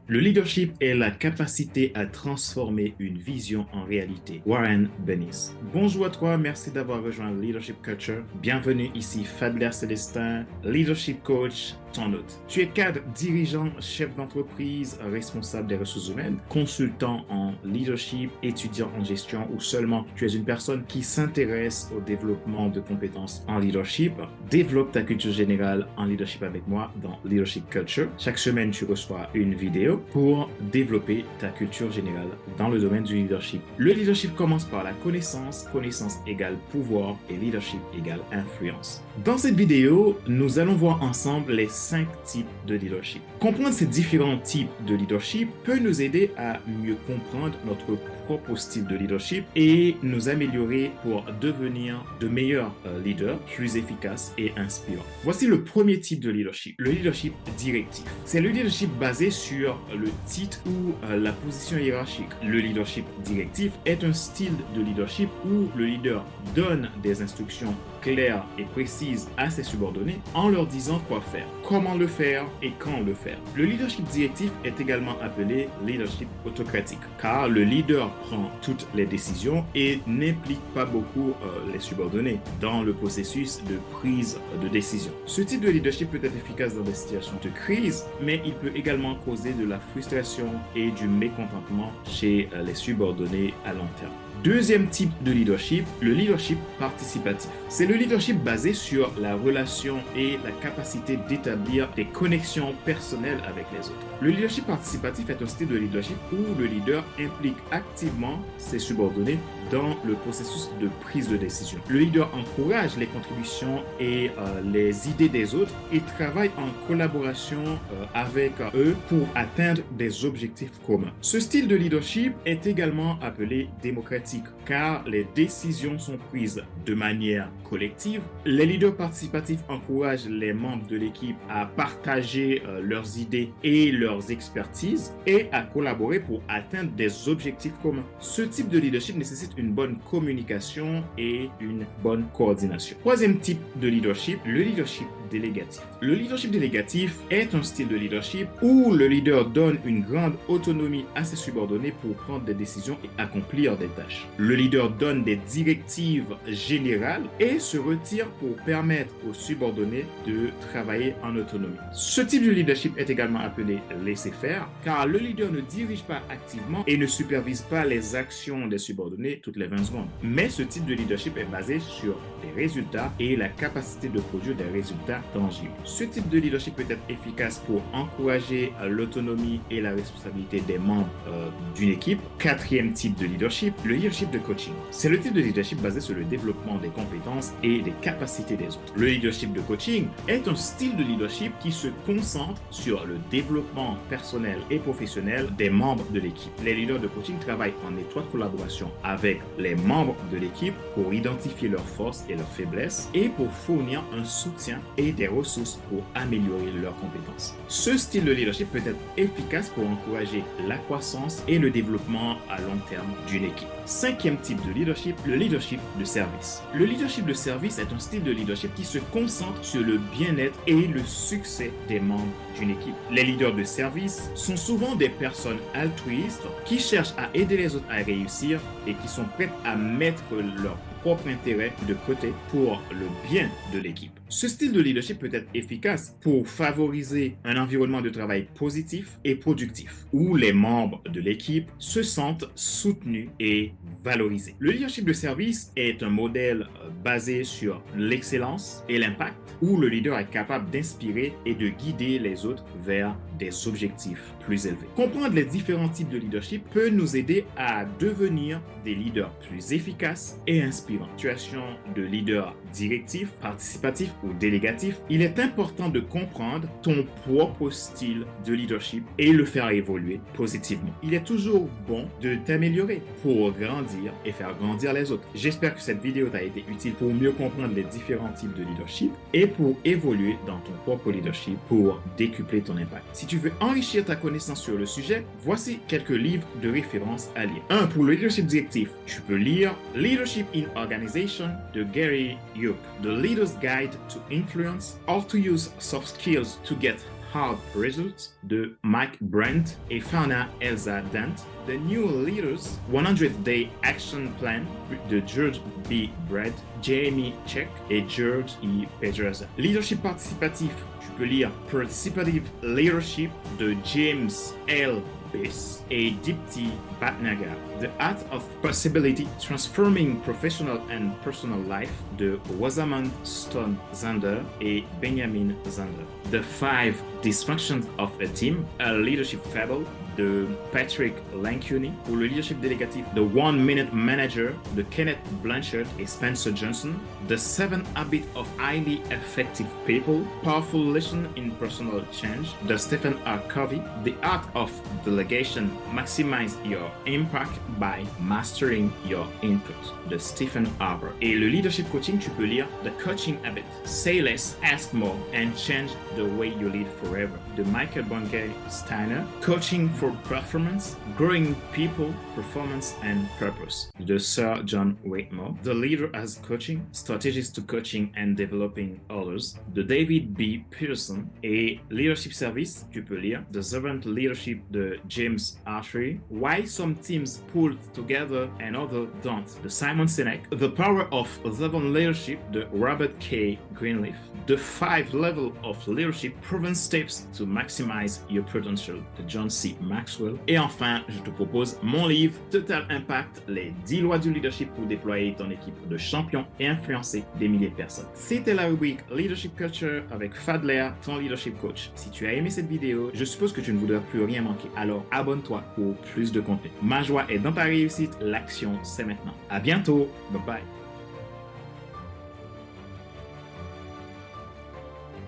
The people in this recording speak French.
Le leadership est la capacité à transformer une vision en réalité. Warren Bennis. Bonjour à toi, merci d'avoir rejoint Leadership Culture. Bienvenue ici, Fadler Célestin, Leadership Coach, ton hôte. Tu es cadre, dirigeant, chef d'entreprise, responsable des ressources humaines, consultant en leadership, étudiant en gestion ou seulement tu es une personne qui s'intéresse au développement de compétences en leadership. Développe ta culture générale en leadership avec moi dans Leadership Culture. Chaque semaine, tu reçois une vidéo pour développer ta culture générale dans le domaine du leadership. Le leadership commence par la connaissance, connaissance égale pouvoir et leadership égale influence. Dans cette vidéo, nous allons voir ensemble les 5 types de leadership. Comprendre ces différents types de leadership peut nous aider à mieux comprendre notre propre style de leadership et nous améliorer pour devenir de meilleurs leaders, plus efficaces et inspirants. Voici le premier type de leadership, le leadership directif. C'est le leadership basé sur le titre ou la position hiérarchique. Le leadership directif est un style de leadership où le leader donne des instructions claires et précises à ses subordonnés en leur disant quoi faire, comment le faire et quand le faire. Le leadership directif est également appelé leadership autocratique car le leader prend toutes les décisions et n'implique pas beaucoup les subordonnés dans le processus de prise de décision. Ce type de leadership peut être efficace dans des situations de crise, mais il peut également causer de la frustration et du mécontentement chez les subordonnés à long terme. Deuxième type de leadership, le leadership participatif. C'est le leadership basé sur la relation et la capacité d'établir des connexions personnelles avec les autres. Le leadership participatif est un style de leadership où le leader implique activement ses subordonnés dans le processus de prise de décision. Le leader encourage les contributions et les idées des autres et travaille en collaboration avec eux pour atteindre des objectifs communs. Ce style de leadership est également appelé démocratique car les décisions sont prises de manière collective. Les leaders participatifs encouragent les membres de l'équipe à partager leurs idées et leurs expertises et à collaborer pour atteindre des objectifs communs. Ce type de leadership nécessite une bonne communication et une bonne coordination. Troisième type de leadership, le leadership délégatif. Le leadership délégatif est un style de leadership où le leader donne une grande autonomie à ses subordonnés pour prendre des décisions et accomplir des tâches. Le leader donne des directives générales et se retire pour permettre aux subordonnés de travailler en autonomie. Ce type de leadership est également appelé laisser-faire car le leader ne dirige pas activement et ne supervise pas les actions des subordonnés toutes les 20 secondes. Mais ce type de leadership est basé sur des résultats et la capacité de produire des résultats tangibles. Ce type de leadership peut être efficace pour encourager l'autonomie et la responsabilité des membres d'une équipe. Quatrième type de leadership, le leadership de coaching. C'est le type de leadership basé sur le développement des compétences et des capacités des autres. Le leadership de coaching est un style de leadership qui se concentre sur le développement personnel et professionnel des membres de l'équipe. Les leaders de coaching travaillent en étroite collaboration avec les membres de l'équipe pour identifier leurs forces et leurs faiblesses et pour fournir un soutien et des ressources pour améliorer leurs compétences. Ce style de leadership peut être efficace pour encourager la croissance et le développement à long terme d'une équipe. Cinquième type de leadership, le leadership de service. Le leadership de service est un style de leadership qui se concentre sur le bien-être et le succès des membres d'une équipe. Les leaders de service sont souvent des personnes altruistes qui cherchent à aider les autres à réussir et qui sont prêtes à mettre leur propre intérêt de côté pour le bien de l'équipe. Ce style de leadership peut être efficace pour favoriser un environnement de travail positif et productif, où les membres de l'équipe se sentent soutenus et valorisés. Le leadership de service est un modèle basé sur l'excellence et l'impact, où le leader est capable d'inspirer et de guider les autres vers des objectifs plus élevés. Comprendre les différents types de leadership peut nous aider à devenir des leaders plus efficaces et inspirants. Situation de leader directif, participatif ou délégatif, il est important de comprendre ton propre style de leadership et le faire évoluer positivement. Il est toujours bon de t'améliorer pour grandir et faire grandir les autres. J'espère que cette vidéo t'a été utile pour mieux comprendre les différents types de leadership et pour évoluer dans ton propre leadership pour décupler ton impact. Si tu veux enrichir ta connaissance sur le sujet, voici quelques livres de référence à lire. 1. Pour le leadership directif, tu peux lire Leadership in Organization de Gary Yoop, The Leader's Guide to Influence, How to Use Soft Skills to Get Hard Results de Mike Brent et Fauna Elsa Dent, The New Leaders 100-Day Action Plan de George B. Brad, Jamie Check et George E. Pedroza. Leadership participatif, tu peux lire Participative Leadership de James L. Biss et Dipti Bhatnagar, The Art of Possibility Transforming Professional and Personal Life de Rosamund Stone Zander et Benjamin Zander, The 5 Dysfunctions of a Team, A Leadership Fable de Patrick Lencioni, pour le leadership délégatif The One Minute Manager de Kenneth Blanchard et Spencer Johnson, The 7 Habits of Highly Effective People, Powerful Lesson in Personal Change de Stephen R. Covey, The Art of Delegation, Maximize Your Impact by Mastering Your Input de Stephen Harper. Et le leadership coaching, tu peux lire The Coaching Habit, Say Less, Ask More and Change the Way You Lead Forever de Michael Bungay Steiner, Coaching for Performance, Growing People, Performance and Purpose de Sir John Waitmore, The Leader as Coaching, Strategies to Coaching and Developing Others de David B. Peterson et Leadership Service, tu peux lire The Servant Leadership de James Archery, Why Some Teams Pull Together and Others Don't de Simon Sinek, The Power of Servant Leadership de Robert K. Greenleaf, The 5 Levels of Leadership, Proven Steps to Maximize Your Potential de John C. Maxwell. Et enfin, je te propose mon livre Total Impact, les 10 lois du leadership pour déployer ton équipe de champions et influencer des milliers de personnes. C'était la rubrique Leadership Culture avec Fadler, ton leadership coach. Si tu as aimé cette vidéo, je suppose que tu ne voudras plus rien manquer. Alors abonne-toi pour plus de contenu. Ma joie est dans ta réussite, l'action c'est maintenant. À bientôt, bye bye.